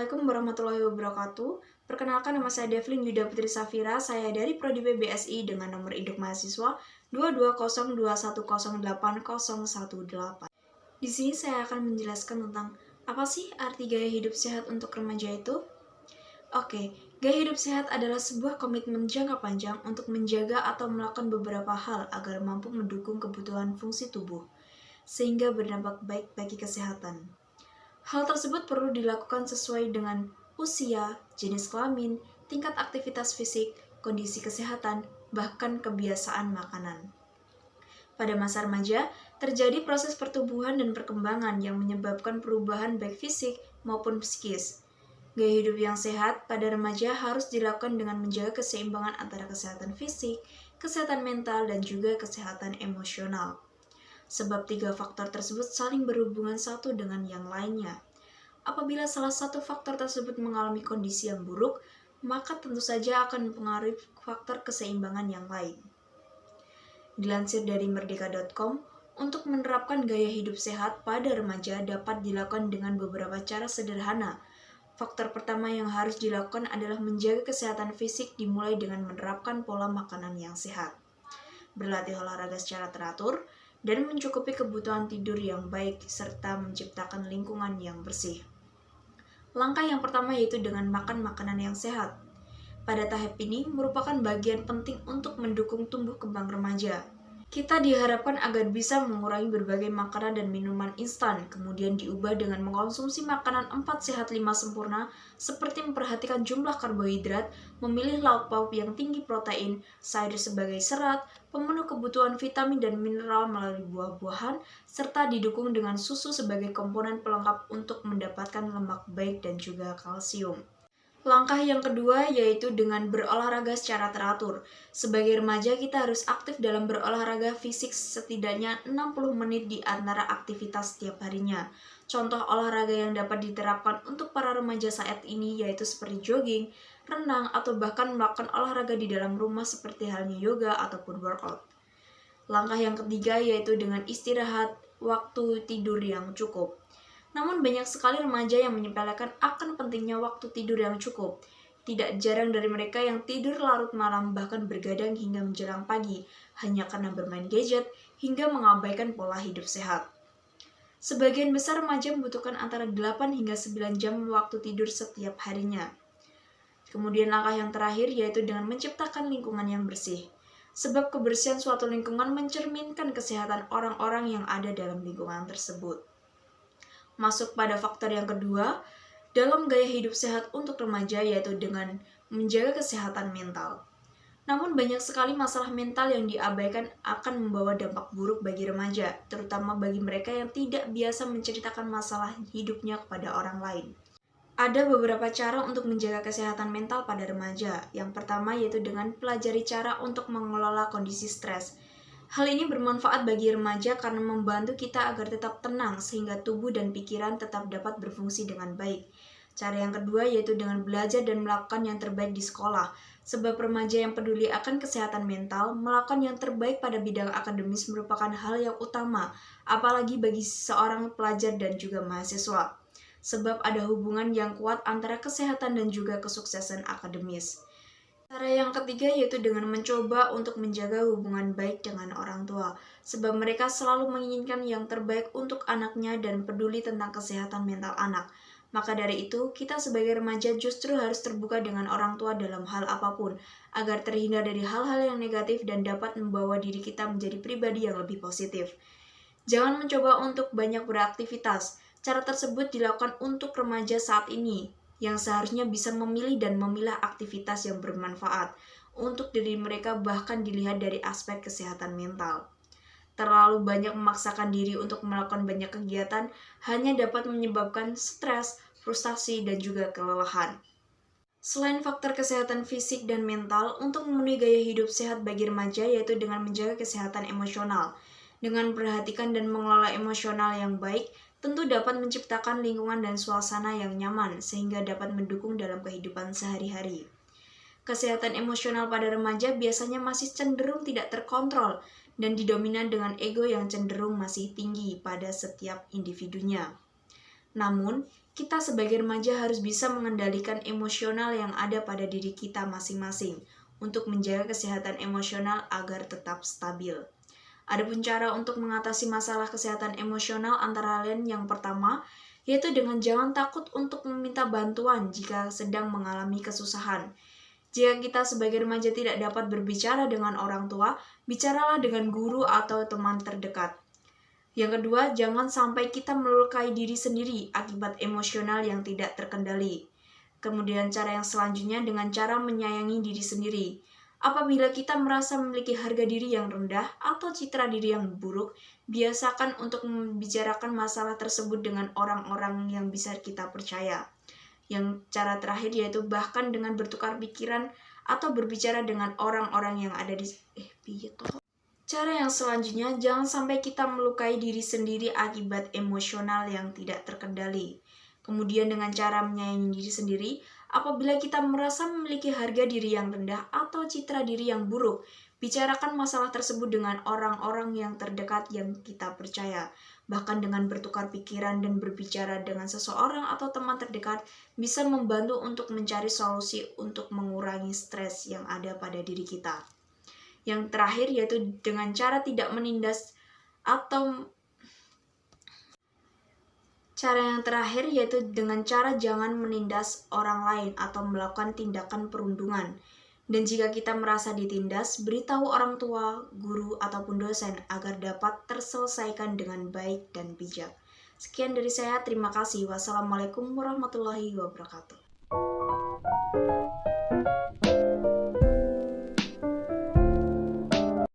Assalamualaikum warahmatullahi wabarakatuh. Perkenalkan, nama saya Devlin Yuda Putri Safira. Saya dari Prodi BSI dengan nomor induk mahasiswa 22021080018. Di sini saya akan menjelaskan tentang apa sih arti gaya hidup sehat untuk remaja itu. Oke, gaya hidup sehat adalah sebuah komitmen jangka panjang untuk menjaga atau melakukan beberapa hal agar mampu mendukung kebutuhan fungsi tubuh, sehingga berdampak baik bagi kesehatan. Hal tersebut perlu dilakukan sesuai dengan usia, jenis kelamin, tingkat aktivitas fisik, kondisi kesehatan, bahkan kebiasaan makanan. Pada masa remaja, terjadi proses pertumbuhan dan perkembangan yang menyebabkan perubahan baik fisik maupun psikis. Gaya hidup yang sehat pada remaja harus dilakukan dengan menjaga keseimbangan antara kesehatan fisik, kesehatan mental, dan juga kesehatan emosional. Sebab tiga faktor tersebut saling berhubungan satu dengan yang lainnya. Apabila salah satu faktor tersebut mengalami kondisi yang buruk, maka tentu saja akan mempengaruhi faktor keseimbangan yang lain. Dilansir dari merdeka.com, untuk menerapkan gaya hidup sehat pada remaja dapat dilakukan dengan beberapa cara sederhana. Faktor pertama yang harus dilakukan adalah menjaga kesehatan fisik dimulai dengan menerapkan pola makanan yang sehat, berlatih olahraga secara teratur, dan mencukupi kebutuhan tidur yang baik, serta menciptakan lingkungan yang bersih. Langkah yang pertama yaitu dengan makan makanan yang sehat. Pada tahap ini merupakan bagian penting untuk mendukung tumbuh kembang remaja. Kita diharapkan agar bisa mengurangi berbagai makanan dan minuman instan, kemudian diubah dengan mengkonsumsi makanan 4 sehat 5 sempurna, seperti memperhatikan jumlah karbohidrat, memilih lauk pauk yang tinggi protein, sayur sebagai serat, pemenuh kebutuhan vitamin dan mineral melalui buah-buahan, serta didukung dengan susu sebagai komponen pelengkap untuk mendapatkan lemak baik dan juga kalsium. Langkah yang kedua yaitu dengan berolahraga secara teratur. Sebagai remaja kita harus aktif dalam berolahraga fisik setidaknya 60 menit di antara aktivitas setiap harinya. Contoh olahraga yang dapat diterapkan untuk para remaja saat ini yaitu seperti jogging, renang, atau bahkan melakukan olahraga di dalam rumah seperti halnya yoga ataupun workout. Langkah yang ketiga yaitu dengan istirahat waktu tidur yang cukup. Namun banyak sekali remaja yang menyepelekan akan pentingnya waktu tidur yang cukup. Tidak jarang dari mereka yang tidur larut malam bahkan bergadang hingga menjelang pagi hanya karena bermain gadget hingga mengabaikan pola hidup sehat. Sebagian besar remaja membutuhkan antara 8 hingga 9 jam waktu tidur setiap harinya. Kemudian langkah yang terakhir yaitu dengan menciptakan lingkungan yang bersih. Sebab kebersihan suatu lingkungan mencerminkan kesehatan orang-orang yang ada dalam lingkungan tersebut. Masuk pada faktor yang kedua dalam gaya hidup sehat untuk remaja yaitu dengan menjaga kesehatan mental. Namun banyak sekali masalah mental yang diabaikan akan membawa dampak buruk bagi remaja, terutama bagi mereka yang tidak biasa menceritakan masalah hidupnya kepada orang lain. Ada beberapa cara untuk menjaga kesehatan mental pada remaja. Yang pertama yaitu dengan pelajari cara untuk mengelola kondisi stres. Hal ini bermanfaat bagi remaja karena membantu kita agar tetap tenang sehingga tubuh dan pikiran tetap dapat berfungsi dengan baik. Cara yang kedua yaitu dengan belajar dan melakukan yang terbaik di sekolah. Sebab remaja yang peduli akan kesehatan mental, melakukan yang terbaik pada bidang akademis merupakan hal yang utama, apalagi bagi seorang pelajar dan juga mahasiswa. Sebab ada hubungan yang kuat antara kesehatan dan juga kesuksesan akademis. Cara yang ketiga yaitu dengan mencoba untuk menjaga hubungan baik dengan orang tua, sebab mereka selalu menginginkan yang terbaik untuk anaknya dan peduli tentang kesehatan mental anak. Maka dari itu, kita sebagai remaja justru harus terbuka dengan orang tua dalam hal apapun, agar terhindar dari hal-hal yang negatif dan dapat membawa diri kita menjadi pribadi yang lebih positif. Jangan mencoba untuk banyak beraktivitas. Cara tersebut dilakukan untuk remaja saat ini, yang seharusnya bisa memilih dan memilah aktivitas yang bermanfaat untuk diri mereka bahkan dilihat dari aspek kesehatan mental. Terlalu banyak memaksakan diri untuk melakukan banyak kegiatan hanya dapat menyebabkan stres, frustasi, dan juga kelelahan. Selain faktor kesehatan fisik dan mental, untuk memenuhi gaya hidup sehat bagi remaja yaitu dengan menjaga kesehatan emosional. Dengan memperhatikan dan mengelola emosional yang baik, tentu dapat menciptakan lingkungan dan suasana yang nyaman sehingga dapat mendukung dalam kehidupan sehari-hari. Kesehatan emosional pada remaja biasanya masih cenderung tidak terkontrol dan didominan dengan ego yang cenderung masih tinggi pada setiap individunya. Namun, kita sebagai remaja harus bisa mengendalikan emosional yang ada pada diri kita masing-masing untuk menjaga kesehatan emosional agar tetap stabil. Adapun cara untuk mengatasi masalah kesehatan emosional antara lain yang pertama, yaitu dengan jangan takut untuk meminta bantuan jika sedang mengalami kesusahan. Jika kita sebagai remaja tidak dapat berbicara dengan orang tua, bicaralah dengan guru atau teman terdekat. Yang kedua, jangan sampai kita melukai diri sendiri akibat emosional yang tidak terkendali. Kemudian cara yang selanjutnya dengan cara menyayangi diri sendiri. Apabila kita merasa memiliki harga diri yang rendah atau citra diri yang buruk, biasakan untuk membicarakan masalah tersebut dengan orang-orang yang bisa kita percaya. Yang cara terakhir yaitu bahkan dengan bertukar pikiran atau berbicara dengan orang-orang yang ada di Cara yang selanjutnya, jangan sampai kita melukai diri sendiri akibat emosional yang tidak terkendali. Kemudian dengan cara menyayangi diri sendiri, apabila kita merasa memiliki harga diri yang rendah atau citra diri yang buruk, bicarakan masalah tersebut dengan orang-orang yang terdekat yang kita percaya. Bahkan dengan bertukar pikiran dan berbicara dengan seseorang atau teman terdekat bisa membantu untuk mencari solusi untuk mengurangi stres yang ada pada diri kita. Yang terakhir yaitu dengan cara tidak menindas atau jangan menindas orang lain atau melakukan tindakan perundungan. Dan jika kita merasa ditindas, beritahu orang tua, guru, ataupun dosen agar dapat terselesaikan dengan baik dan bijak. Sekian dari saya, terima kasih. Wassalamualaikum warahmatullahi wabarakatuh.